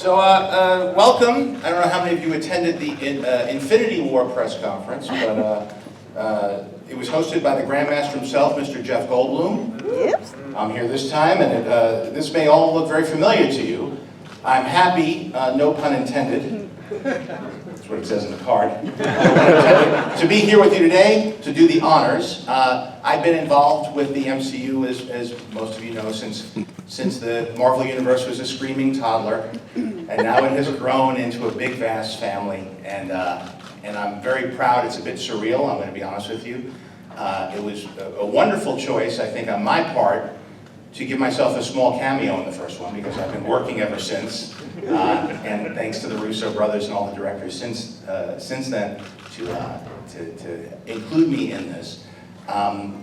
Welcome. I don't know how many of you attended the Infinity War press conference, but it was hosted by the Grandmaster himself, Mr. Jeff Goldblum. Yep. I'm here this time, and this may all look very familiar to you. I'm happy, no pun intended, that's what it says in the card, no pun intended, to be here with you today to do the honors. I've been involved with the MCU, as most of you know, since the Marvel Universe was a screaming toddler, and now it has grown into a big, vast family, and I'm very proud. It's a bit surreal, I'm going to be honest with you. It was a wonderful choice, I think, on my part, to give myself a small cameo in the first one, because I've been working ever since, and thanks to the Russo brothers and all the directors since then to include me in this.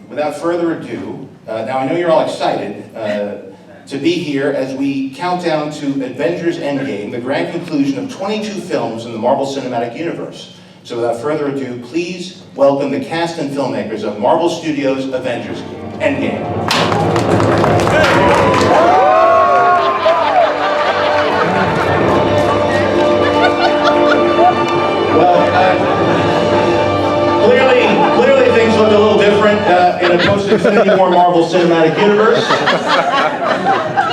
Without further ado, now I know you're all excited to be here as we count down to Avengers Endgame, the grand conclusion of 22 films in the Marvel Cinematic Universe. So without further ado, please welcome the cast and filmmakers of Marvel Studios' Avengers Endgame. Clearly things look a little different in a post-Infinity War Marvel Cinematic Universe.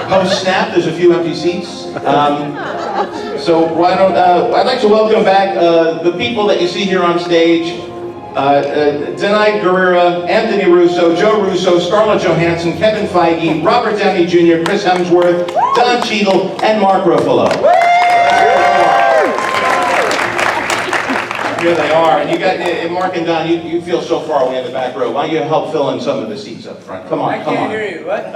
Post-snap, there's a few empty seats. So why don't, I'd like to welcome back the people that you see here on stage. Downey, Anthony Russo, Joe Russo, Scarlett Johansson, Kevin Feige, Robert Downey Jr., Chris Hemsworth, Don Cheadle, and Mark Ruffalo. Here they are, and you got Mark and Don. You feel so far away in the back row. Why don't you help fill in some of the seats up front? Come on, I can't hear you. What?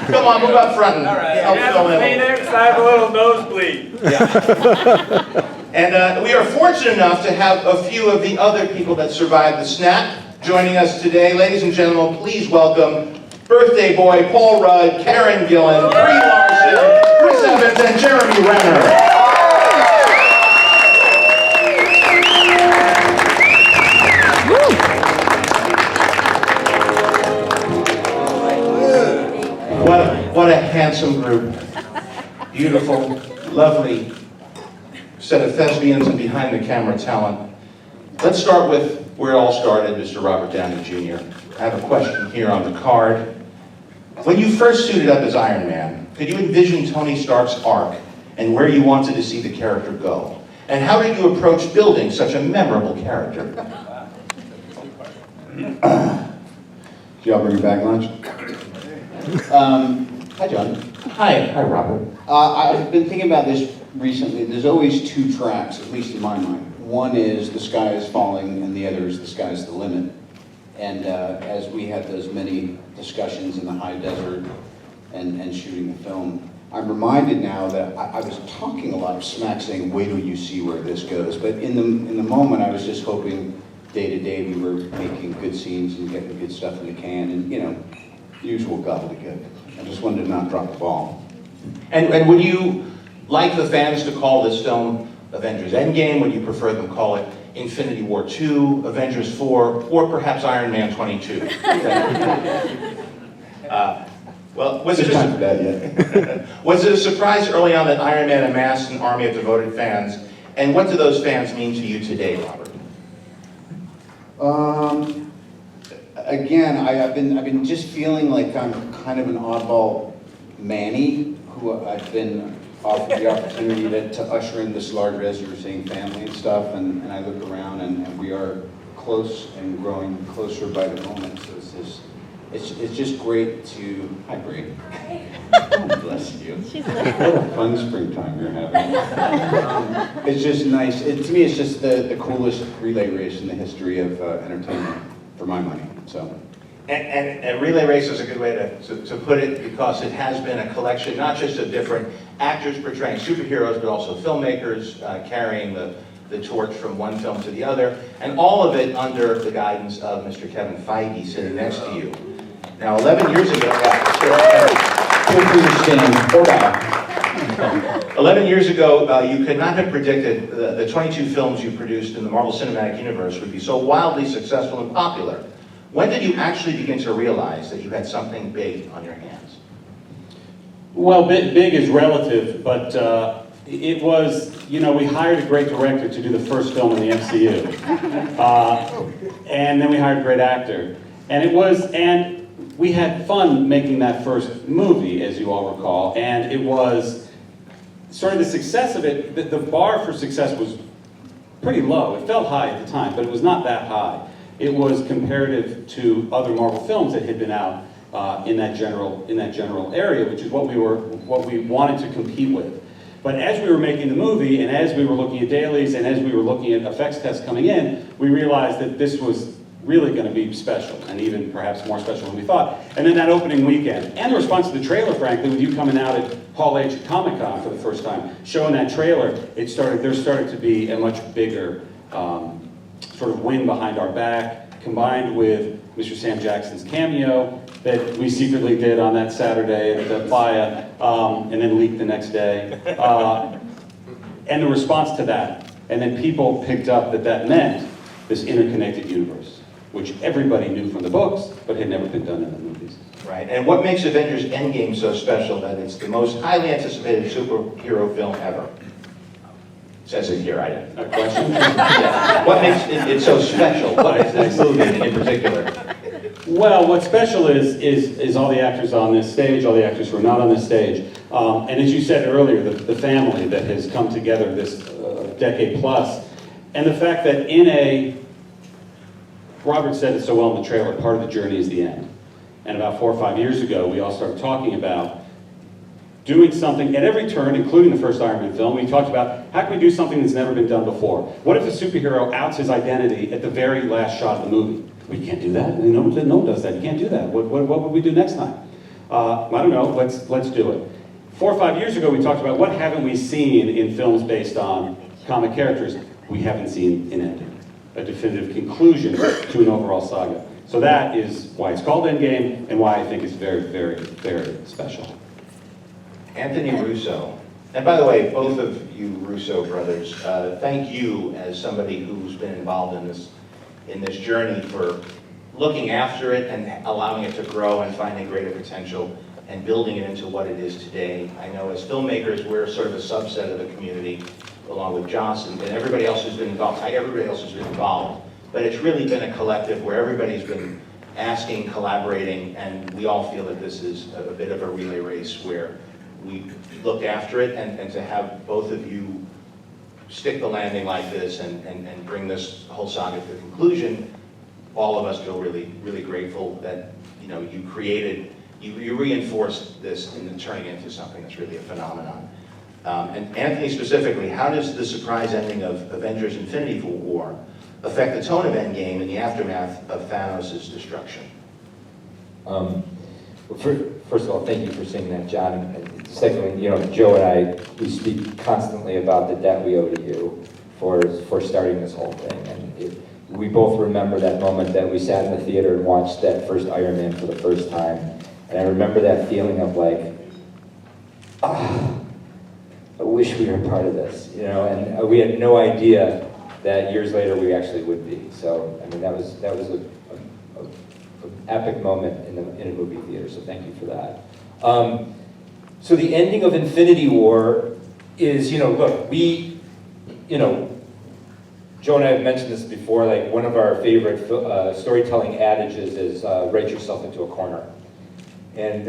Come on, move up front and help fill in. Stay there because I have a little nosebleed. Yeah. And we are fortunate enough to have a few of the other people that survived the snap joining us today. Ladies and gentlemen, please welcome birthday boy Paul Rudd, Karen Gillan, Brie Larson, Chris Evans, and Jeremy Renner. What a handsome group. Beautiful, lovely set of thespians and behind the camera talent. Let's start with where it all started, Mr. Robert Downey Jr. I have a question here on the card. When you first suited up as Iron Man, could you envision Tony Stark's arc and where you wanted to see the character go? And how did you approach building such a memorable character? Did y'all bring your bag lunch? Hi, John. Hi, Robert. I've been thinking about this recently. There's always two tracks, at least in my mind. One is the sky is falling, and the other is the sky's the limit. And as we had those many discussions in the high desert and shooting the film, I'm reminded now that I was talking a lot of smack, saying, "Wait till you see where this goes." But in the moment, I was just hoping day to day we were making good scenes and getting good stuff in the can, and usual gobbledygook. I just wanted to not drop the ball. And would you like the fans to call this film Avengers Endgame? Would you prefer them call it Infinity War 2, Avengers 4, or perhaps Iron Man 22? Well, was it a surprise early on that Iron Man amassed an army of devoted fans? And what do those fans mean to you today, Robert? Again, I've been just feeling like I'm kind of an oddball Manny, who I've been offered the opportunity to usher in this larger, as you were saying, family and stuff, and I look around and we are close and growing closer by the moment. So it's just great to, hi Brie. Oh, bless you. What a fun springtime you're having. It's just nice. To me, it's just the coolest relay race in the history of entertainment, for my money. So. And Relay Race is a good way to put it, because it has been a collection not just of different actors portraying superheroes, but also filmmakers carrying the torch from one film to the other, and all of it under the guidance of Mr. Kevin Feige sitting next to you. Now, 11 years ago, 11 years ago, you could not have predicted the 22 films you produced in the Marvel Cinematic Universe would be so wildly successful and popular. When did you actually begin to realize that you had something big on your hands? Well, big is relative, but it was, we hired a great director to do the first film in the MCU. And then we hired a great actor. And we had fun making that first movie, as you all recall, and it was sort of the success of it, the bar for success was pretty low. It felt high at the time, but it was not that high. It was comparative to other Marvel films that had been out in that general area, which is what we wanted to compete with. But as we were making the movie, and as we were looking at dailies, and as we were looking at effects tests coming in, we realized that this was really going to be special, and even perhaps more special than we thought. And then that opening weekend, and the response to the trailer, frankly, with you coming out at Hall H at Comic-Con for the first time, showing that trailer, there started to be a much bigger sort of wind behind our back, combined with Mr. Sam Jackson's cameo that we secretly did on that Saturday at the Playa, and then leaked the next day. And the response to that. And then people picked up that meant this interconnected universe, which everybody knew from the books, but had never been done in the movies. Right, and what makes Avengers Endgame so special that it's the most highly anticipated superhero film ever? It says it here, I didn't. A question? Yeah. What makes it so special? What is this movie in particular? Well, what's special is all the actors on this stage, all the actors who are not on this stage. And as you said earlier, the family that has come together this decade plus, and the fact that Robert said it so well in the trailer, part of the journey is the end. And about 4 or 5 years ago, we all started talking about doing something at every turn, including the first Iron Man film. We talked about, how can we do something that's never been done before? What if a superhero outs his identity at the very last shot of the movie? We can't do that. No one does that. You can't do that. What would we do next time? I don't know. Let's do it. 4 or 5 years ago, we talked about what haven't we seen in films based on comic characters. We haven't seen an ending, a definitive conclusion to an overall saga. So that is why it's called Endgame, and why I think it's very, very, very special. Anthony Russo. And by the way, both of you Russo brothers, thank you as somebody who's been involved in this journey for looking after it and allowing it to grow and finding greater potential and building it into what it is today. I know as filmmakers, we're sort of a subset of the community, along with Johnson and everybody else who's been involved. But it's really been a collective where everybody's been asking, collaborating, and we all feel that this is a bit of a relay race where we look after it, and to have both of you stick the landing like this and bring this whole saga to conclusion, all of us feel really, really grateful that you created, you reinforced this and turning it into something that's really a phenomenon. And Anthony specifically, how does the surprise ending of Avengers Infinity War affect the tone of Endgame in the aftermath of Thanos' destruction? Well, first of all, thank you for saying that, John. And secondly, Joe and I, we speak constantly about the debt we owe to you for starting this whole thing. And we both remember that moment that we sat in the theater and watched that first Iron Man for the first time. And I remember that feeling of like, I wish we were part of this, and we had no idea that years later we actually would be. So, I mean, that was an epic moment in a movie theater, so thank you for that. So the ending of Infinity War is, look, Joe and I have mentioned this before, like one of our favorite storytelling adages is write yourself into a corner. And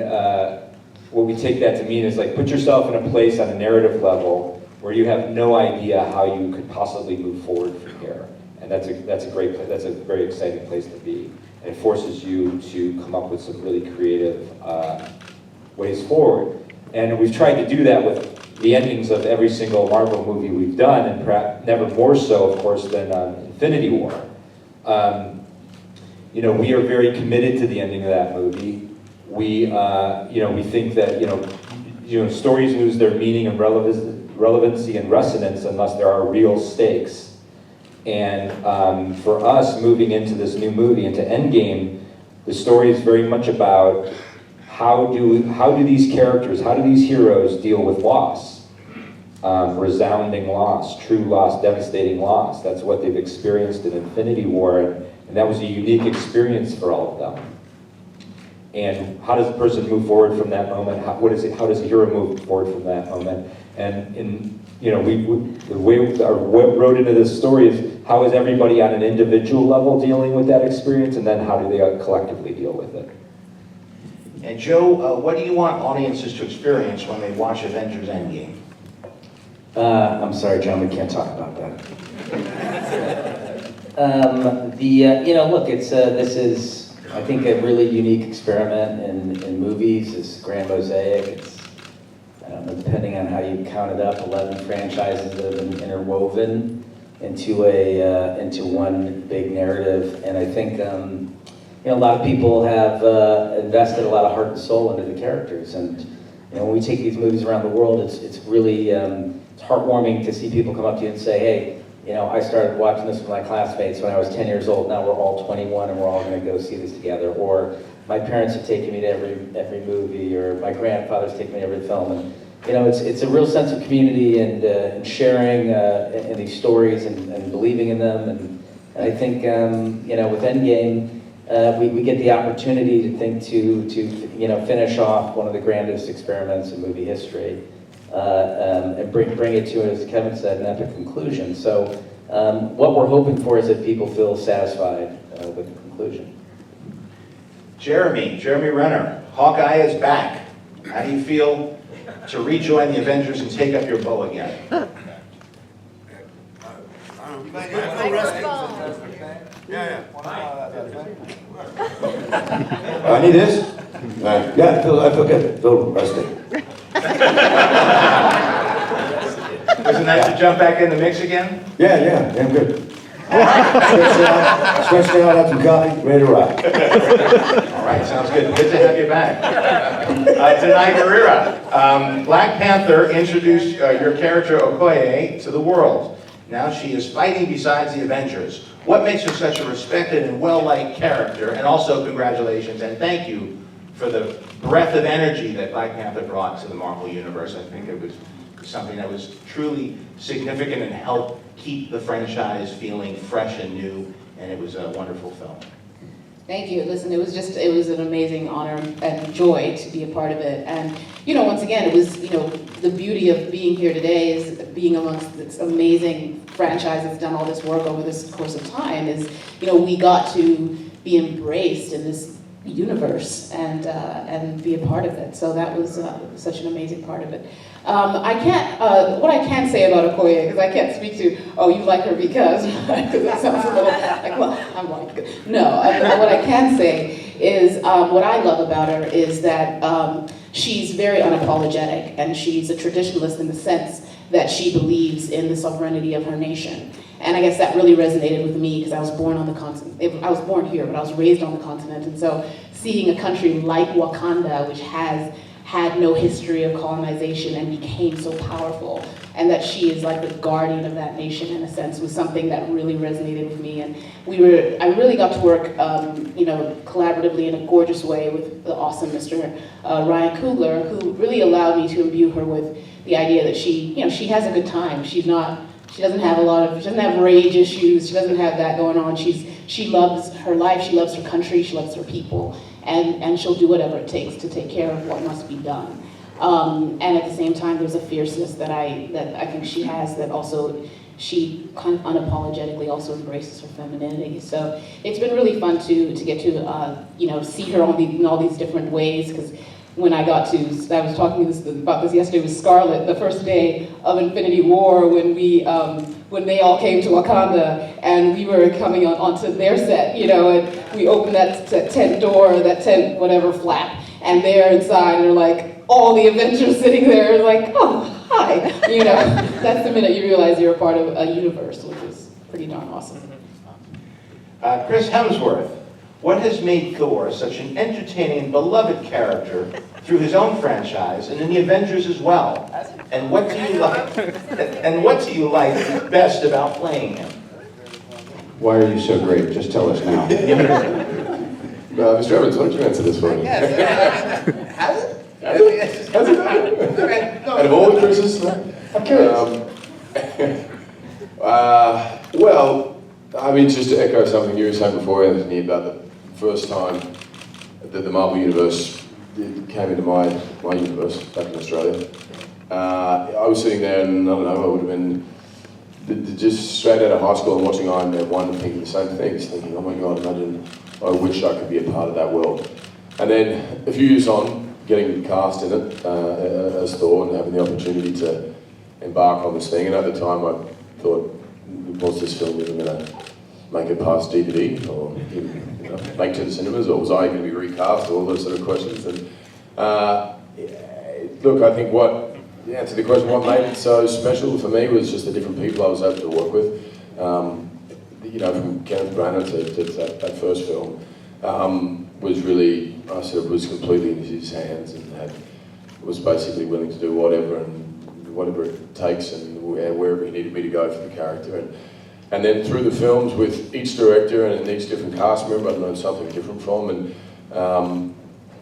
what we take that to mean is like put yourself in a place on a narrative level where you have no idea how you could possibly move forward from here. And that's a great place, that's a very exciting place to be. And it forces you to come up with some really creative ways forward. And we've tried to do that with the endings of every single Marvel movie we've done, and perhaps never more so, of course, than Infinity War. We are very committed to the ending of that movie. We think that stories lose their meaning and relevancy and resonance unless there are real stakes. And for us, moving into this new movie, into Endgame, the story is very much about how do these characters, how do these heroes deal with loss? Resounding loss, true loss, devastating loss. That's what they've experienced in Infinity War, and that was a unique experience for all of them. and how does the person move forward from that moment? How does the hero move forward from that moment? And the way what wrote into this story is how is everybody on an individual level dealing with that experience, and then how do they collectively deal with it? And Joe, what do you want audiences to experience when they watch Avengers Endgame? I'm sorry, John, we can't talk about that. Look, this is, I think, a really unique experiment in movies. This grand mosaic. It's, I don't know, depending on how you count it up, 11 franchises that have been interwoven into one big narrative. And I think, a lot of people have invested a lot of heart and soul into the characters. And when we take these movies around the world, it's really it's heartwarming to see people come up to you and say, hey, I started watching this with my classmates when I was 10 years old. Now we're all 21 and we're all going to go see this together. Or my parents have taken me to every movie, or my grandfather's taken me to every film. And it's a real sense of community and sharing in these stories and believing in them. And I think with Endgame, we get the opportunity to finish off one of the grandest experiments in movie history. And bring it to, as Kevin said, an epic conclusion. So what we're hoping for is that people feel satisfied with the conclusion. Jeremy Renner, Hawkeye is back. How do you feel to rejoin the Avengers and take up your bow again? I need this? Yeah, I feel good. I feel rested. Was it nice to jump back in the mix again? Yeah, I'm good. Stretched out, had some coffee, ready to rock. All right, sounds good. Good to have you back. Downey Guerrera, Black Panther introduced your character Okoye to the world. Now she is fighting besides the Avengers. What makes her such a respected and well-liked character? And also congratulations and thank you for the breath of energy that Black Panther brought to the Marvel Universe. I think it was something that was truly significant and helped keep the franchise feeling fresh and new, and it was a wonderful film. Thank you. Listen, it was an amazing honor and joy to be a part of it. And, once again, it was, the beauty of being here today is being amongst this amazing franchise that's done all this work over this course of time is, we got to be embraced in this universe and be a part of it. So that was such an amazing part of it. What I can say about Okoye, because I can't speak to, you like her because that sounds a little like, well, I'm like, no. What I can say is what I love about her is that she's very unapologetic, and she's a traditionalist in the sense that she believes in the sovereignty of her nation. And I guess that really resonated with me because I was born on the continent. I was born here, but I was raised on the continent. And so seeing a country like Wakanda, which has had no history of colonization and became so powerful, and that she is like the guardian of that nation in a sense, was something that really resonated with me. And I really got to work, collaboratively in a gorgeous way with the awesome Mr. Ryan Coogler, who really allowed me to imbue her with the idea that she has a good time. She doesn't have rage issues. She doesn't have that going on. She loves her life. She loves her country. She loves her people, and she'll do whatever it takes to take care of what must be done. And at the same time, there's a fierceness that I think she has that also she kind of unapologetically also embraces her femininity. So it's been really fun to get to see her in all these different ways, because when I was talking about this yesterday with Scarlett, the first day of Infinity War, when they all came to Wakanda and we were coming onto their set, and we opened that tent door, that tent whatever flap, and they're inside and they're like, all the Avengers sitting there, like, oh, hi. That's the minute you realize you're a part of a universe, which is pretty darn awesome. Chris Hemsworth, what has made Thor such an entertaining and beloved character through his own franchise and in the Avengers as well? And what do you like best about playing him? Why are you so great? Just tell us now. Mr. Evans, why don't you answer this for me? Has it? Has it done? Out of all the Chris's, I'm curious. Well, I mean, just to echo something you were saying before, Anthony, about the first time that the Marvel Universe came into my universe back in Australia. I was sitting there and I don't know, I would have been just straight out of high school and watching Iron Man 1 and thinking the same things, thinking, oh my God, imagine, I wish I could be a part of that world. And then a few years on, getting cast in it as Thor and having the opportunity to embark on this thing. And at the time I thought, was this film even going to make it past DVD or make it to the cinemas, or was I going to be recast, all those sort of questions. And look, I think to answer the question, what made it so special for me was just the different people I was able to work with. From Kenneth Branagh to that first film, was really, I sort of was completely in his hands and was basically willing to do whatever it takes and wherever he needed me to go for the character. And then through the films with each director and each different cast member, I've learned something different from.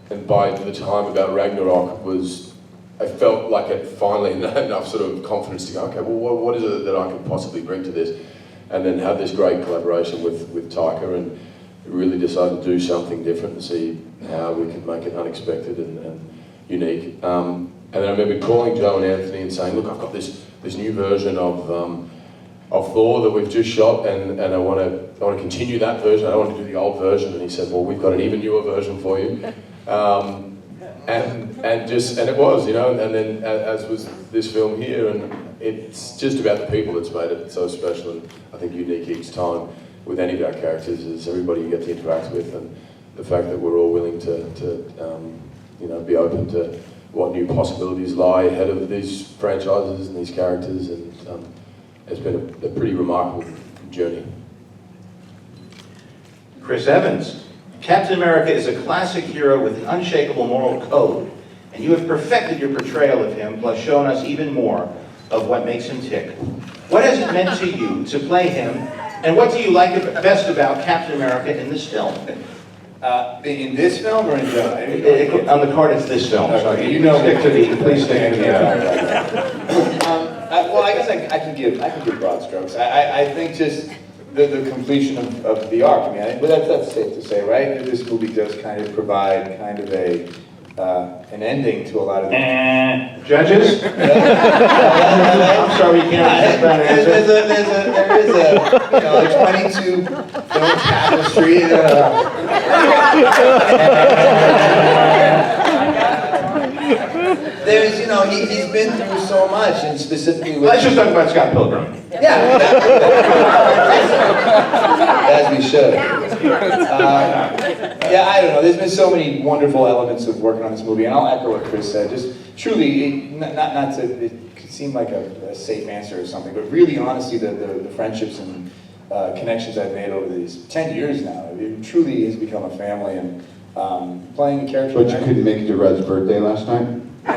And by the time about Ragnarok I felt like I'd finally had enough sort of confidence to go, okay, well, what is it that I could possibly bring to this? And then have this great collaboration with Taika and really decide to do something different and see how we could make it unexpected and unique. And then I remember calling Joe and Anthony and saying, look, I've got this new version of Thor that we've just shot, and I want to continue that version. I don't want to do the old version. And he said, well, we've got an even newer version for you. And it was, and then as was this film here, and it's just about the people that's made it so special and I think unique each time with any of our characters is everybody you get to interact with, and the fact that we're all willing to be open to what new possibilities lie ahead of these franchises and these characters, and it's been a pretty remarkable journey. Chris Evans. Captain America is a classic hero with an unshakable moral code, and you have perfected your portrayal of him, plus shown us even more of what makes him tick. What has it meant to you to play him, and what do you like best about Captain America in this film? In this film or in general? On the card, it's this film. So please stick to the. Well, I guess I can give broad strokes. I think just the completion of the arc. But that's safe to say, right? This movie does kind of provide kind of an ending to a lot of the Judges? I'm sorry, you can't. There is a 22 film tapestry. There's, he's been through so much, and specifically with... Let's just talk about Scott Pilgrim. Yeah. As we should. I don't know. There's been so many wonderful elements of working on this movie, and I'll echo what Chris said. Just truly, not to, it could seem like a safe answer or something, but really, honestly, the friendships and connections I've made over these 10 years now, it truly has become a family, and playing a character... But you couldn't make it to Red's birthday last night? Yeah,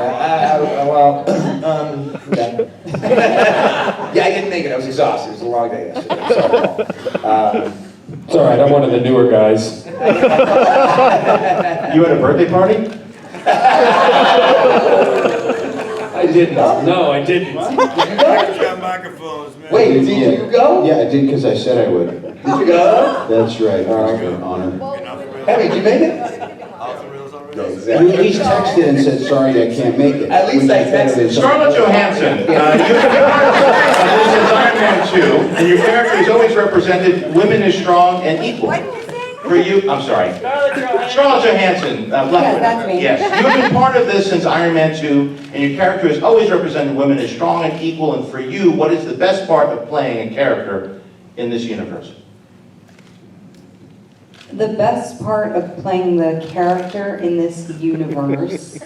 I didn't make it. I was exhausted. It was a long day yesterday. Sorry. It's all right, I'm one of the newer guys. You had a birthday party? I didn't. No, I didn't. Wait, did you go? Yeah, I did because I said I would. Did you go? That's right. It was an honor. Hey, did you make it? You at least texted and said, sorry, I can't make it. At least I texted. Scarlett Johansson. You've been since Iron Man 2, and your character has always represented women as strong and equal. What did you say? For you, I'm sorry. Scarlett Johansson. Yes, that's me. Yes, you've been part of this since Iron Man 2, and your character has always represented women as strong and equal. And for you, what is the best part of playing a character in this universe? The best part of playing the character in this universe.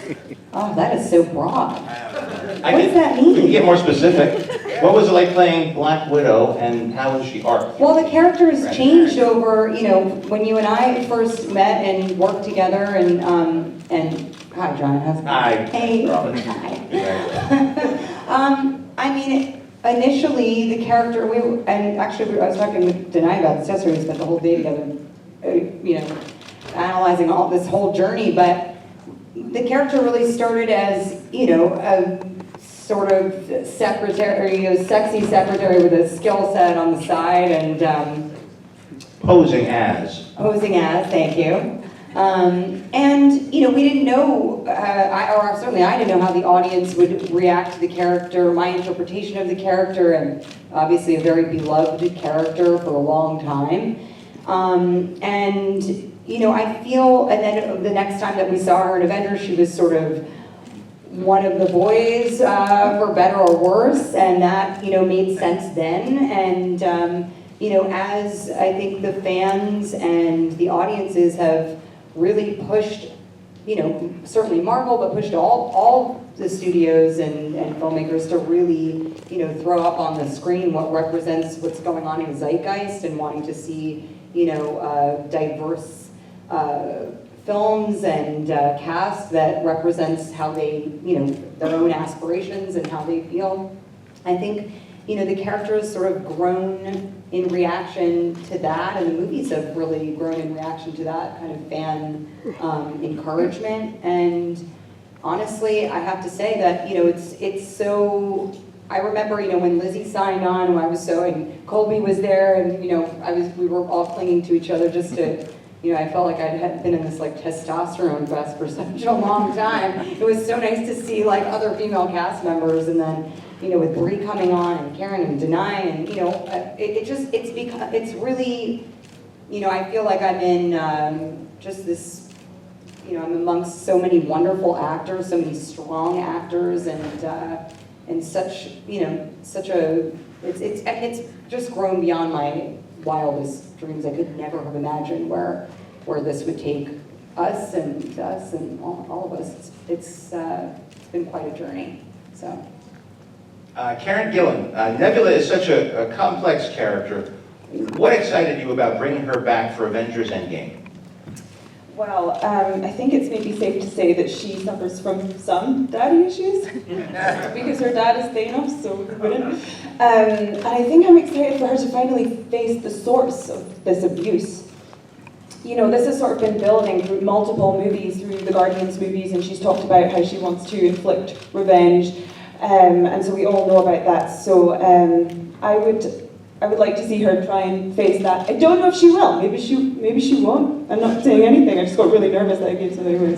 Oh, that is so broad. What does that mean? You can get more specific. What was it like playing Black Widow, and how was she arced? Well, the character has changed over, when you and I first met and worked together, and hi, John. How's it going? Hi. Hey. Hi. I mean, initially the character, I was talking with Downey about this yesterday. We spent the whole day together, analyzing all this whole journey. But the character really started as, a sort of secretary, a sexy secretary with a skill set on the side, and Posing as. thank you. And, you know, we didn't know, or certainly I didn't know how the audience would react to the character, my interpretation of the character, and obviously a very beloved character for a long time. And, you know, I feel, and then the next time that we saw her in Avengers, she was sort of one of the boys, for better or worse, and that, you know, made sense then. And, you know, as I think the fans and the audiences have really pushed, you know, certainly Marvel, but pushed all the studios and filmmakers to really, you know, throw up on the screen what represents what's going on in the zeitgeist and wanting to see, you know, diverse films and cast that represents how they, you know, their own aspirations and how they feel. I think, you know, the character has sort of grown in reaction to that, and the movies have really grown in reaction to that kind of fan encouragement. And honestly, I have to say that, you know, it's so, I remember, you know, when Lizzie signed on, and I was so, and Colby was there, and, you know, we were all clinging to each other just to, you know, I felt like I had been in this like testosterone fest for such a long time. It was so nice to see like other female cast members, and then, you know, with Brie coming on and Karen and Downey, and, you know, it's really, you know, I feel like I'm in just this, you know, I'm amongst so many wonderful actors, so many strong actors, and such, you know, such a, it's just grown beyond my wildest dreams. I could never have imagined where this would take us and all of us. It's been quite a journey, so. Karen Gillan, Nebula is such a complex character. What excited you about bringing her back for Avengers Endgame? Well, I think it's maybe safe to say that she suffers from some daddy issues because her dad is Thanos, so who wouldn't? And I think I'm excited for her to finally face the source of this abuse. You know, this has sort of been building through multiple movies, through the Guardians movies, and she's talked about how she wants to inflict revenge. And so we all know about that. So I would like to see her try and face that. I don't know if she will. Maybe she won't. I'm not saying anything. I just got really nervous that I gave something away.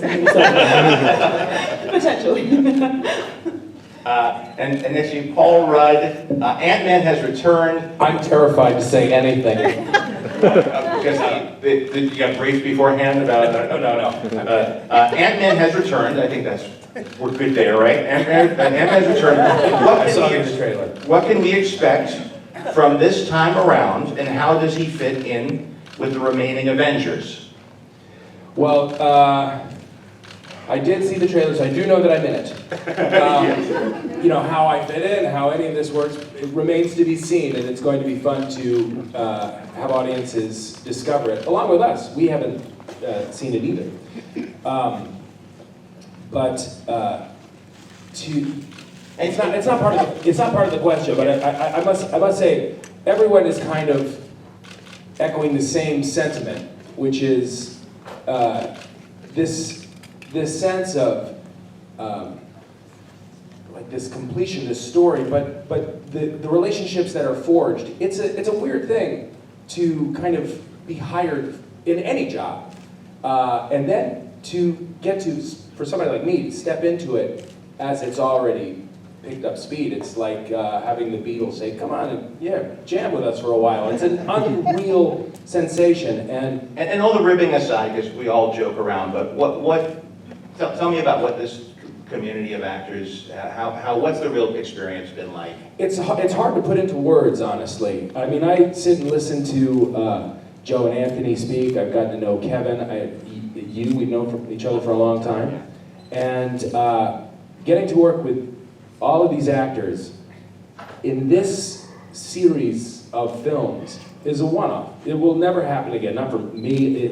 Potentially. And next to you, Paul Rudd. Ant-Man has returned. I'm terrified to say anything. Because you got briefed beforehand about. No. Ant-Man has returned. I think we're good there, right? Ant-Man has returned. I saw you in the trailer. What can we expect from this time around, and how does he fit in with the remaining Avengers? Well, I did see the trailer, so I do know that I'm in it. You know, how I fit in, how any of this works, it remains to be seen, and it's going to be fun to have audiences discover it, along with us. We haven't seen it either. It's not part of the question, but I must say everyone is kind of echoing the same sentiment, which is this sense of like this completion, this story, but the relationships that are forged. It's a weird thing to kind of be hired in any job, and then to get to, for somebody like me, to step into it as it's already picked up speed. It's like having the Beatles say, "Come on, and jam with us for a while." It's an unreal sensation, and all the ribbing aside, because we all joke around, but tell me about what this community of actors, what's the real experience been like? It's hard to put into words, honestly. I mean, I sit and listen to Joe and Anthony speak. I've gotten to know Kevin. We've known each other for a long time, and getting to work with all of these actors in this series of films is a one-off. It will never happen again. Not for me.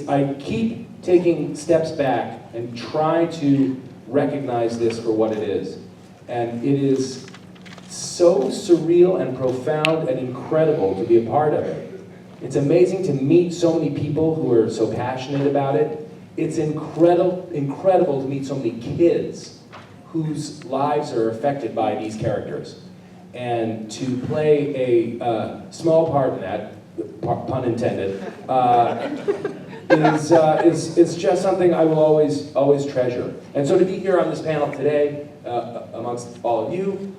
I keep taking steps back and try to recognize this for what it is, and it is so surreal and profound and incredible to be a part of it. It's amazing to meet so many people who are so passionate about it. It's incredible to meet so many kids whose lives are affected by these characters. And to play a small part in that, pun intended, is just something I will always treasure. And so to be here on this panel today, amongst all of you,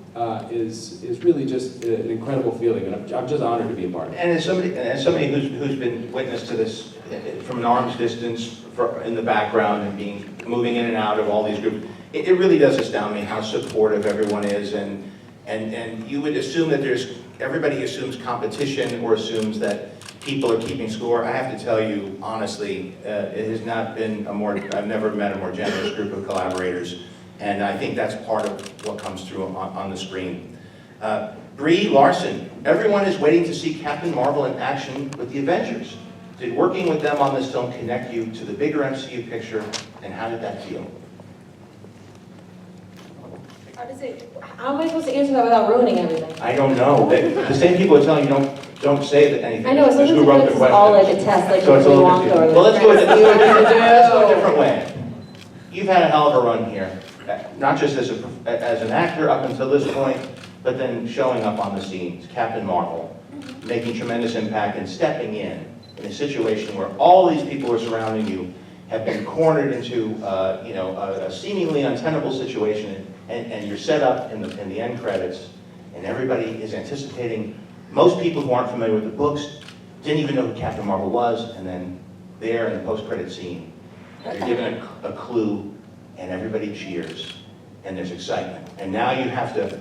is really just an incredible feeling, and I'm just honored to be a part of it. And as somebody who's been witness to this from an arm's distance in the background and moving in and out of all these groups, it really does astound me how supportive everyone is, and you would assume that everybody assumes competition or assumes that people are keeping score. I have to tell you, honestly, it has not been I've never met a more generous group of collaborators, and I think that's part of what comes through on the screen. Brie Larson, everyone is waiting to see Captain Marvel in action with the Avengers. Did working with them on this film connect you to the bigger MCU picture, and how did that feel? How am I supposed to answer that without ruining everything? I don't know. The same people are telling you don't say that anything. I know, Just sometimes who wrote the it's question. all like a test, like So it's a Willy little Wonka confusing. or Well, let's go a different way. way. You've had a hell of a run here, not just as an actor up until this point, but then showing up on the scene, Captain Marvel, making tremendous impact and stepping in a situation where all these people who are surrounding you have been cornered into a seemingly untenable situation, and you're set up in the end credits, and everybody is anticipating. Most people who aren't familiar with the books didn't even know who Captain Marvel was, and then there in the post-credit scene, you're given a clue, and everybody cheers, and there's excitement. And now you have to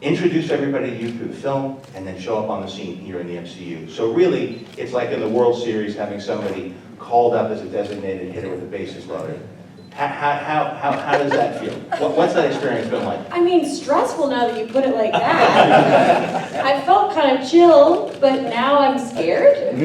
introduce everybody to you through the film, and then show up on the scene here in the MCU. So really, it's like in the World Series having somebody called up as a designated hitter with the bases loaded. How does that feel? What's that experience been like? I mean, stressful now that you put it like that. I felt kind of chill, but now I'm scared.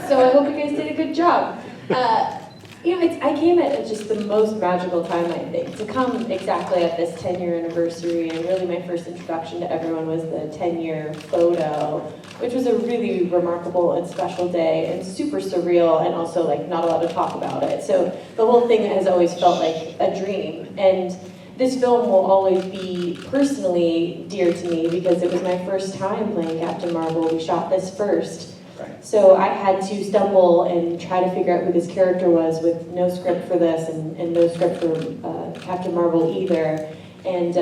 So I hope you guys did a good job. I came at just the most magical time, I think. To come exactly at this 10-year anniversary, and really my first introduction to everyone was the 10-year photo, which was a really remarkable and special day, and super surreal, and also like not allowed to talk about it. So the whole thing has always felt like a dream. And this film will always be personally dear to me because it was my first time playing Captain Marvel. We shot this first. So I had to stumble and try to figure out who this character was with no script for this and no script for Captain Marvel either, and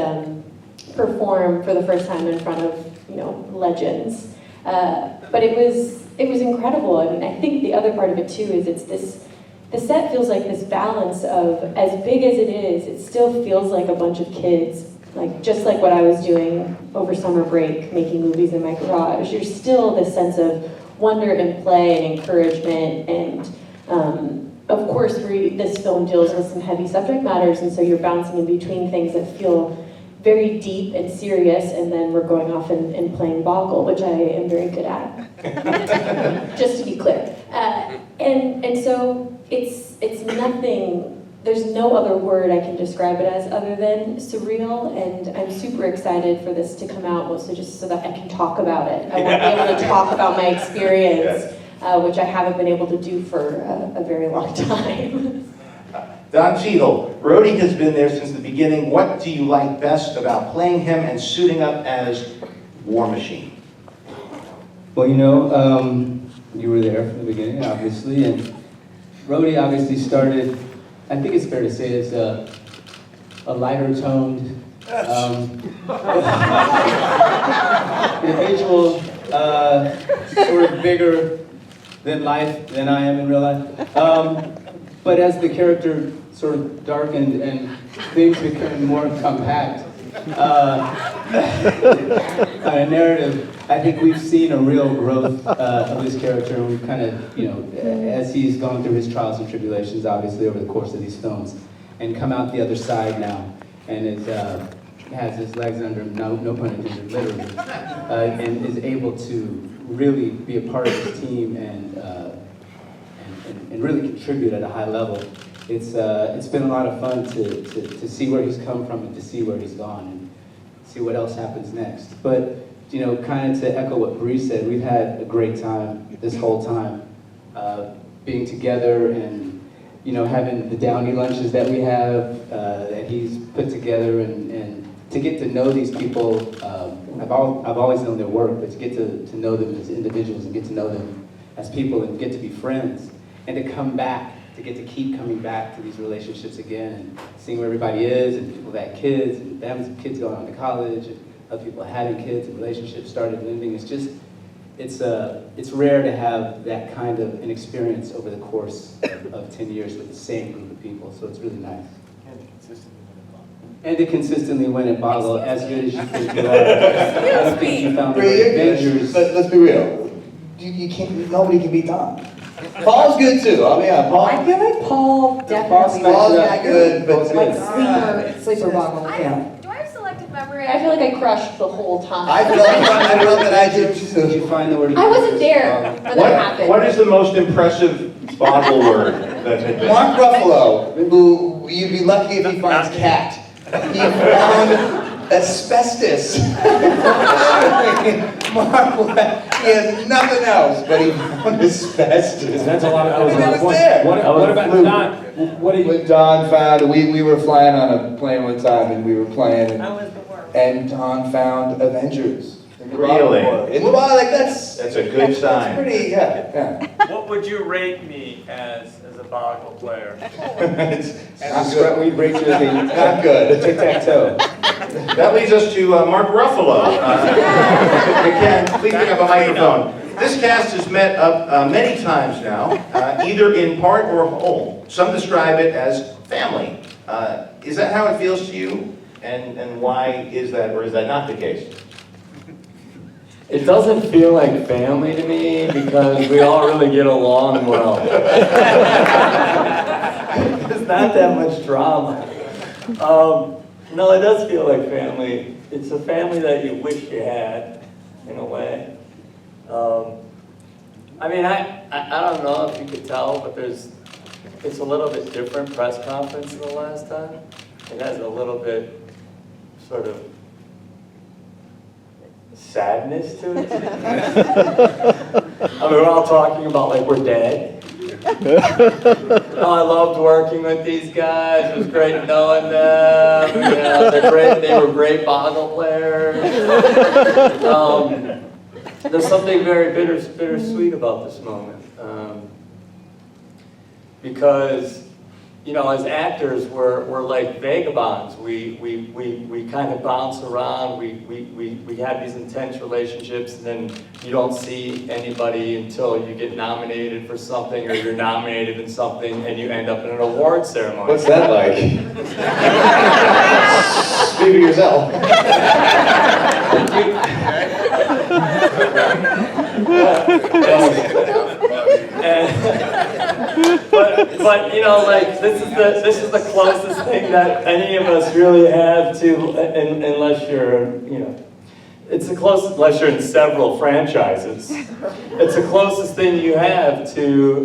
perform for the first time in front of legends. But it was incredible. I mean, I think the other part of it too is the set feels like this balance of, as big as it is, it still feels like a bunch of kids, just like what I was doing over summer break, making movies in my garage. There's still this sense of wonder and play and encouragement, and of course this film deals with some heavy subject matters, and so you're bouncing in between things that feel very deep and serious, and then we're going off and playing boggle, which I am very good at, just to be clear. And so it's nothing. There's no other word I can describe it as other than surreal, and I'm super excited for this to come out, mostly just so that I can talk about it. I want to be able to talk about my experience, which I haven't been able to do for a very long time. Don Cheadle, Rhodey has been there since the beginning. What do you like best about playing him and suiting up as War Machine? Well, you were there from the beginning, obviously, and Rhodey obviously started, I think it's fair to say, as a lighter toned individual, sort of bigger than life than I am in real life. But as the character sort of darkened and things became more compact, a narrative, I think we've seen a real growth of this character, and we've kind of, as he's gone through his trials and tribulations, obviously, over the course of these films, and come out the other side now, and has his legs under him, no pun intended, literally, and is able to really be a part of his team and really contribute at a high level. It's been a lot of fun to see where he's come from and to see where he's gone and see what else happens next. But kind of to echo what Bree said, we've had a great time this whole time, being together and having the Downey lunches that we have, that he's put together, and to get to know these people. I've always known their work, but to get to know them as individuals and get to know them as people and get to be friends and to come back, to get to keep coming back to these relationships again and seeing where everybody is and people that had kids and them kids going on to college and other people having kids and relationships started ending. It's just, it's rare to have that kind of an experience over the course of 10 years with the same group of people, so it's really nice. And to consistently win at Boggle as good as you think you are. I don't think you found the Avengers. Let's be real. You can't. Nobody can beat Don. Paul's good too. I mean, yeah, Paul. I feel like Paul definitely Paul's not good, but like sleeper boggle. Yeah. Do I have selective memory? I feel like I crushed the whole time. I felt that I did too. Did you find the word? I wasn't there when that happened. What is the most impressive boggle word that had been? Mark Ruffalo, who you'd be lucky if he finds cat. He found asbestos. Mark, he has nothing else, but he found asbestos. That's a lot of. And it was there. What about Don? What did you? Don found, we were flying on a plane one time, and we were playing, and Don found Avengers. Really? In the bottle, like that's a good sign. That's pretty, yeah. What would you rate me as a boggle player? We rate you as not good. Tic-tac-toe. That leads us to Mark Ruffalo. Again, please pick up a microphone. This cast has met up many times now, either in part or whole. Some describe it as family. Is that how it feels to you? And why is that, or is that not the case? It doesn't feel like family to me because we all really get along well. There's not that much drama. No, it does feel like family. It's a family that you wish you had, in a way. I mean, I don't know if you could tell, but it's a little bit different press conference than the last time. It has a little bit sort of sadness to it. I mean, we're all talking about like we're dead. Oh, I loved working with these guys. It was great knowing them. You know, they're great. They were great boggle players. There's something very bittersweet about this moment, because, you know, as actors, we're like vagabonds. We kind of bounce around. We have these intense relationships, and then you don't see anybody until you get nominated for something, or you're nominated in something, and you end up in an award ceremony. What's that like? Speak for yourself. But you know, like this is the closest thing that any of us really have to, unless you're, you know, it's the closest, unless you're in several franchises. It's the closest thing you have to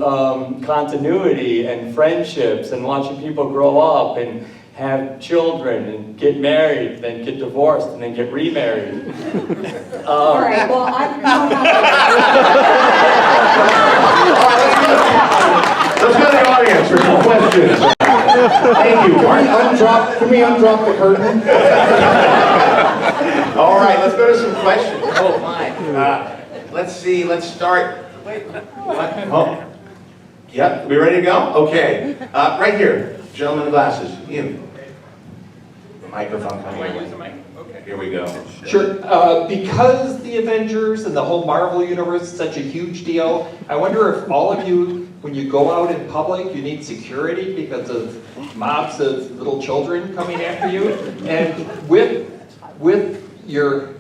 continuity and friendships and watching people grow up and have children and get married, then get divorced, and then get remarried. All right, well, Let's go to the audience for some questions. Thank you, Mark. Can we undrop the curtain? All right, let's go to some questions. Oh, my. Let's see, let's start. Wait, what? Oh. Yep, we ready to go? Okay. Right here, gentleman in the glasses. You. The microphone coming away. Okay. Here we go. Sure. Because the Avengers and the whole Marvel universe is such a huge deal, I wonder if all of you, when you go out in public, you need security because of mobs of little children coming after you. And with your,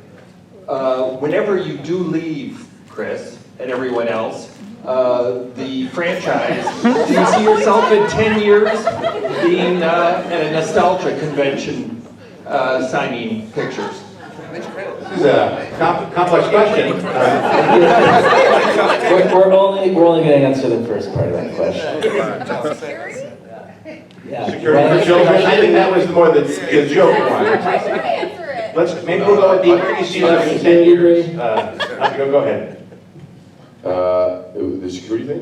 whenever you do leave, Chris, and everyone else, the franchise, do you see yourself in 10 years being at a nostalgia convention signing pictures? This is a complex question. We're only going to answer the first part of that question. Security? Yeah. Security for children. I think that was more the joke one. Answer it. Maybe we'll go with the where do you see yourself in 10 years? Go ahead. The security thing?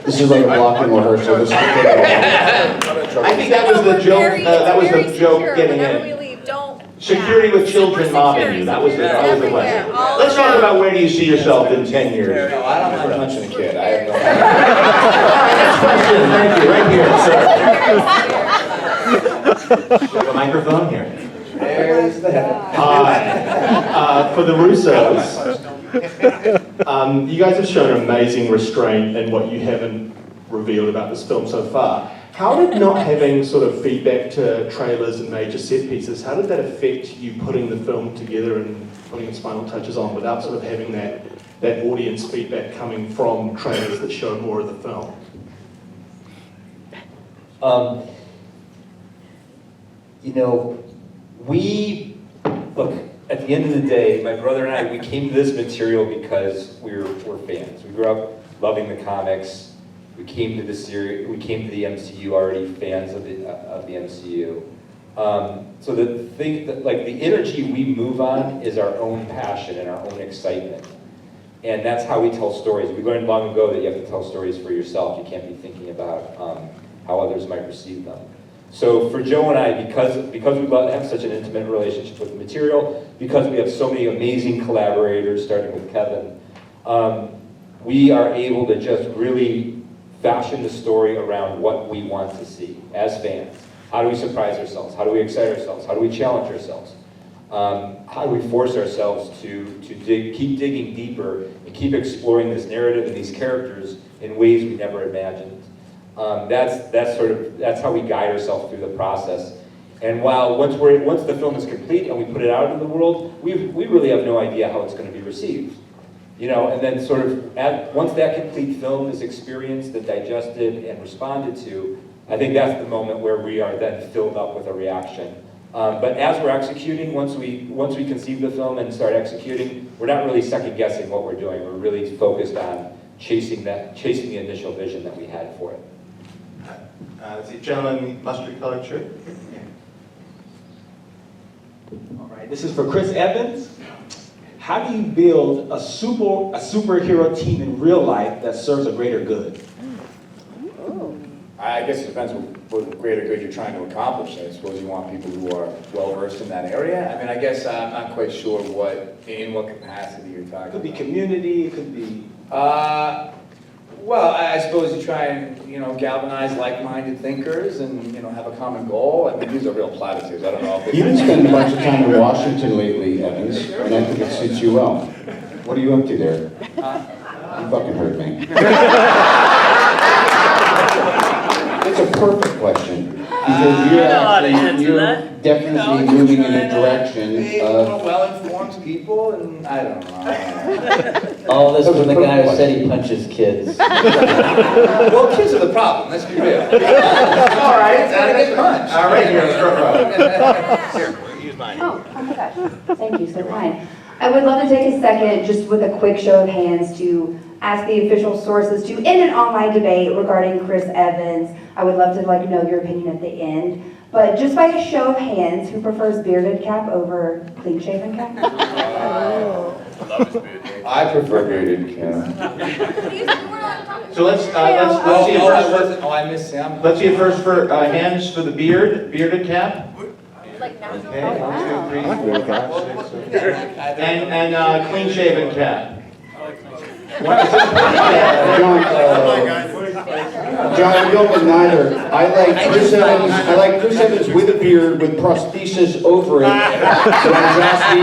This is like a blocking rehearsal. This is I think that was the joke. That was the joke getting in. Whenever we leave, don't Security with children mobbing you, that was the question. Let's talk about where do you see yourself in 10 years? No, I don't mind punching a kid. I have no Next question, thank you, right here, sir. The microphone here. There's the head. Hi. For the Russos, you guys have shown amazing restraint in what you haven't revealed about this film so far. How did not having sort of feedback to trailers and major set pieces, how did that affect you putting the film together and putting its final touches on without sort of having that audience feedback coming from trailers that show more of the film? Look, at the end of the day, my brother and I, we came to this material because we're fans. We grew up loving the comics. We came to the series. We came to the MCU already fans of the MCU. So the thing that, like, the energy we move on is our own passion and our own excitement, and that's how we tell stories. We learned long ago that you have to tell stories for yourself. You can't be thinking about how others might receive them. So for Joe and I, because we have such an intimate relationship with the material, because we have so many amazing collaborators, starting with Kevin, we are able to just really fashion the story around what we want to see as fans. How do we surprise ourselves? How do we excite ourselves? How do we challenge ourselves? How do we force ourselves to keep digging deeper and keep exploring this narrative and these characters in ways we never imagined? That's how we guide ourselves through the process. And while once the film is complete and we put it out into the world, we really have no idea how it's going to be received. And then sort of once that complete film is experienced and digested and responded to, I think that's the moment where we are then filled up with a reaction. But as we're executing, once we conceive the film and start executing, we're not really second guessing what we're doing. We're really focused on chasing the initial vision that we had for it. The gentleman, mustard-colored shirt. All right, this is for Chris Evans. How do you build a superhero team in real life that serves a greater good? I guess it depends what greater good you're trying to accomplish. I suppose you want people who are well-versed in that area. I mean, I guess I'm not quite sure in what capacity you're talking about. It could be community, it could be... Well, I suppose you try and, galvanize like-minded thinkers and, have a common goal. I mean, these are real platitudes. I don't know if You've been spending a bunch of time in Washington lately, Evans, and I think it suits you well. What are you up to there? You fucking heard me. It's a perfect question. Because you're definitely moving in a direction of... well-informed people, and I don't know. All this from the guy who said he punches kids. Well, kids are the problem, let's be real. All right, it's gotta get punched. All right, here, Here, use mine. Oh my gosh, thank you, so kind. I would love to take a second, just with a quick show of hands, to ask the official sources to end an online debate regarding Chris Evans. I would love to know your opinion at the end. But just by a show of hands, who prefers bearded cap over clean shaven cap? I prefer bearded cap. So let's see it first. I missed Sam. Let's see it first for hands for the bearded cap. Okay, 1, 2, 3, 4, 5, 6, 7. And clean shaven cap. John, you don't get neither. I like Chris Evans with a beard with prosthesis over it. So I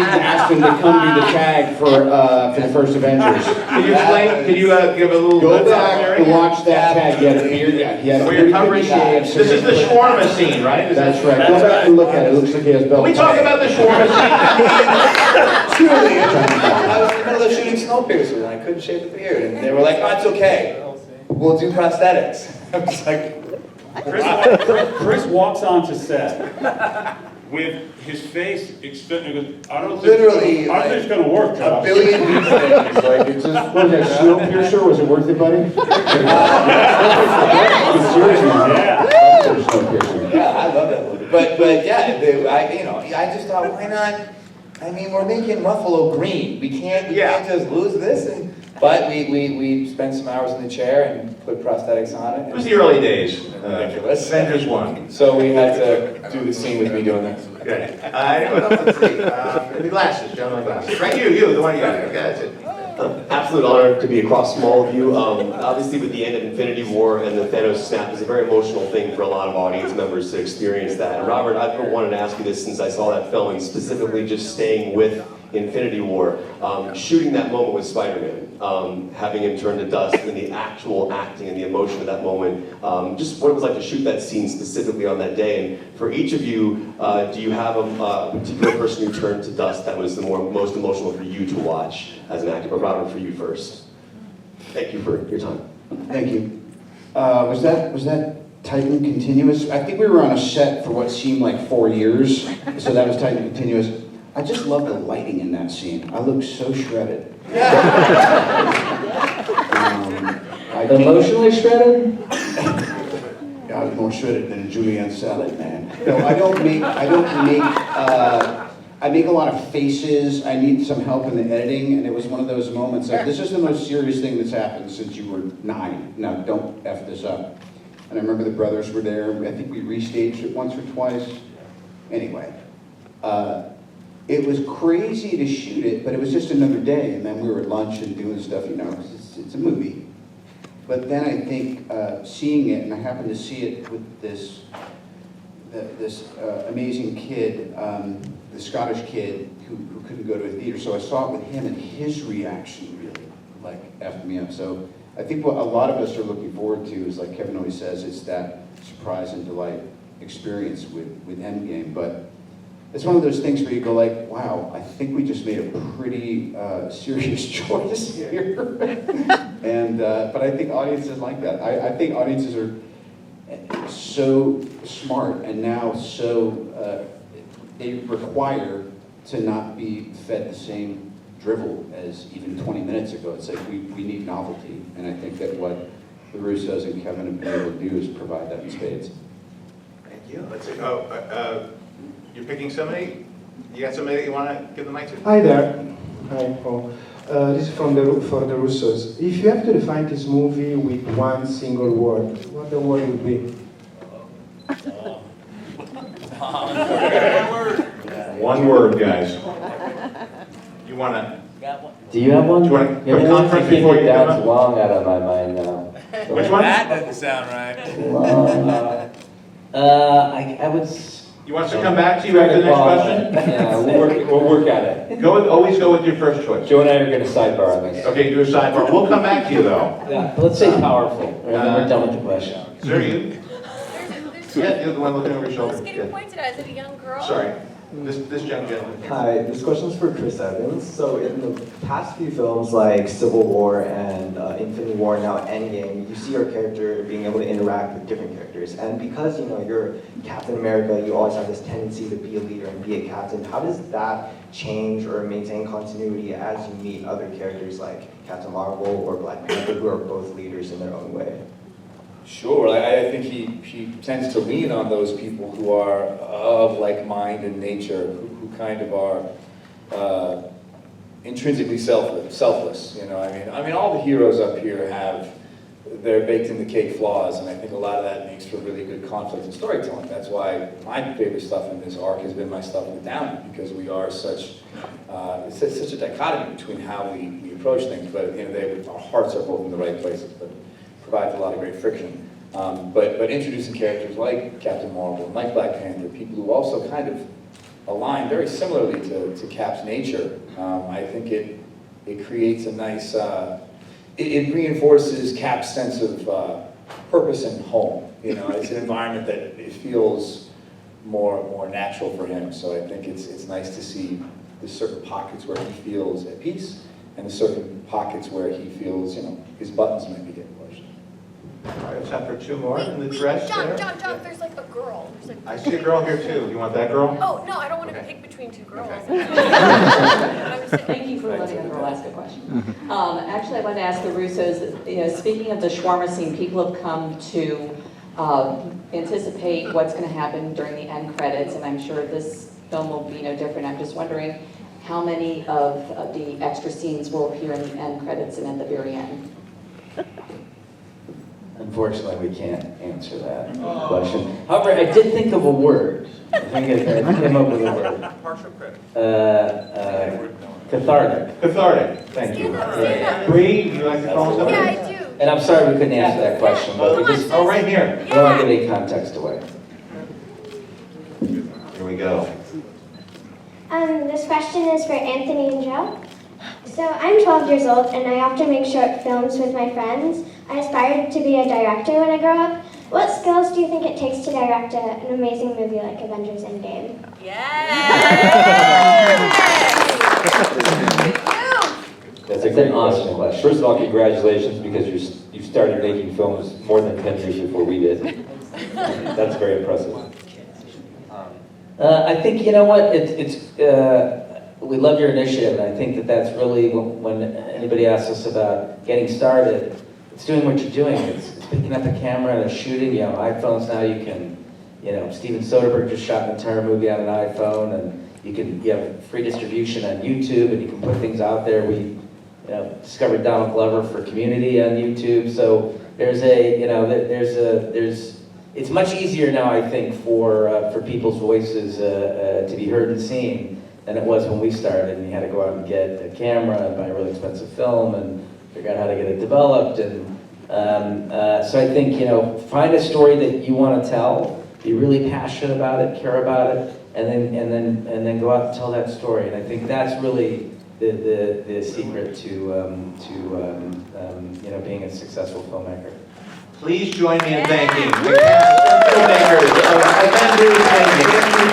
was asked him to come do the tag for the first Avengers. Can you explain? Can you give a little? Go back and watch that tag. He had a beard. Yeah, he had a beard. This is the shawarma scene, right? That's right. Go back and look at it. It looks like he has belt. We talk about the shawarma scene. Truly, I was in the middle of shooting Snowpiercer and I couldn't shave the beard, and they were like, "Oh, it's okay. We'll do prosthetics." I was like, Chris walks onto set with his face extended. I don't think literally, I don't think it's going to work, Josh. a billion these things. Like, it's just, What was that, Snowpiercer? Was it worth it, buddy? Seriously, Snowpiercer. yeah, I love that movie. But yeah, I just thought, why not? I mean, we're making Ruffalo green. We can't just lose this, and But we spent some hours in the chair and put prosthetics on it. It was the early days. Ridiculous. Avengers 1. So we had to do the scene with me doing that. Good. Anyone else? Let's see. The glasses, gentlemen, glasses. Right, you, the one you got. Okay, that's it. Absolute honor to be across from all of you. Obviously, with the end of Infinity War and the Thanos snap is a very emotional thing for a lot of audience members to experience that. And Robert, I've wanted to ask you this since I saw that film, and specifically just staying with Infinity War, shooting that moment with Spider-Man, having him turn to dust, and the actual acting and the emotion of that moment, just what it was like to shoot that scene specifically on that day. And for each of you, do you have a particular person who turned to dust that was the most emotional for you to watch as an actor? But Robert, for you first. Thank you for your time. Thank you. Was that Titan Continuous? I think we were on a set for what seemed like 4 years, so that was Titan Continuous. I just love the lighting in that scene. I look so shredded. Emotionally shredded? Yeah, I was more shredded than a julienne salad, man. No, I make a lot of faces. I need some help in the editing, and it was one of those moments like, this is the most serious thing that's happened since you were 9. Now, don't F this up. And I remember the brothers were there. I think we restaged it once or twice. Anyway, it was crazy to shoot it, but it was just another day, and then we were at lunch and doing stuff, you know, it's a movie. But then I think seeing it, and I happened to see it with this amazing kid, the Scottish kid who couldn't go to a theater, so I saw it with him, and his reaction really, like, effed me up. So I think what a lot of us are looking forward to is, like Kevin always says, it's that surprise and delight experience with Endgame, but it's one of those things where you go like, wow, I think we just made a pretty serious choice here. And but I think audiences like that. I think audiences are so smart and now so they require to not be fed the same drivel as even 20 minutes ago. It's like we need novelty, and I think that what the Russos and Kevin have been able to do is provide that in spades. Thank you. Let's see. You're picking somebody? You got somebody that you want to give the mic to? Hi there. Hi, Paul. This is for the Russos. If you have to define this movie with one single word, what the word would be? One word, guys. You want to? Do you have one? Do you want to You're put conference taking before you Dad's come up? long out of my mind now. Which one? That doesn't sound right. I would. You want us to come back to you after the next question? Yeah, we'll work at it. Always go with your first choice. Joe and I are going to sidebar on this. Okay, do a sidebar. We'll come back to you though. Yeah, let's say powerful, and then we're done with the question. Sir, you? Yeah, you're the one looking over your shoulder. I was getting pointed at as a young girl. Sorry. This young gentleman. Hi, this question is for Chris Evans. So in the past few films like Civil War and Infinity War, now Endgame, you see your character being able to interact with different characters. And because you're Captain America, you always have this tendency to be a leader and be a captain. How does that change or maintain continuity as you meet other characters like Captain Marvel or Black Panther, who are both leaders in their own way? Sure, I think he tends to lean on those people who are of like mind and nature, who kind of are intrinsically selfless. I mean, all the heroes up here have their baked in the cake flaws, and I think a lot of that makes for really good conflict and storytelling. That's why my favorite stuff in this arc has been my stuff with Downey, because we are such a dichotomy between how we approach things, but at the end of the day, our hearts are both in the right places. But provides a lot of great friction. But introducing characters like Captain Marvel and like Black Panther, people who also kind of align very similarly to Cap's nature, I think it creates a nice, it reinforces Cap's sense of purpose and home. It's an environment that it feels more natural for him. So I think it's nice to see the certain pockets where he feels at peace and the certain pockets where he feels, his buttons might be getting pushed. All right, it's time for two more in the dress there. John, there's like a girl. I see a girl here too. You want that girl? Oh, no, I don't want to pick between two girls. Thank you for letting a girl ask a question. Actually, I wanted to ask the Russos, speaking of the shawarma scene, people have come to anticipate what's going to happen during the end credits, and I'm sure this film will be no different. I'm just wondering, how many of the extra scenes will appear in the end credits and at the very end? Unfortunately, we can't answer that question. However, I did think of a word. I think I came up with a word. Partial credit. Cathartic. Cathartic. Thank you. Bree, would you like to call something? Yeah, I do. And I'm sorry we couldn't answer that question, but we just, Oh, right here. we don't want to give any context away. Here we go. This question is for Anthony and Joe. So I'm 12 years old and I often make short films with my friends. I aspire to be a director when I grow up. What skills do you think it takes to direct an amazing movie like Avengers Endgame? That's a great awesome question. First of all, congratulations because you started making films more than 10 years before we did. That's very impressive. I think, you know what, we love your initiative, and I think that that's really, when anybody asks us about getting started, it's doing what you're doing. It's picking up a camera and shooting. You know, iPhones now you can, Steven Soderbergh just shot an entire movie on an iPhone, and you have free distribution on YouTube, and you can put things out there. We, discovered Donald Glover for Community on YouTube, so it's much easier now, I think, for people's voices to be heard and seen than it was when we started, and you had to go out and get a camera and buy a really expensive film and figure out how to get it developed. And so I think, find a story that you want to tell, be really passionate about it, care about it, and then go out and tell that story. And I think that's really the secret to being a successful filmmaker. Please join me in thanking the cast and filmmakers of Avengers Endgame.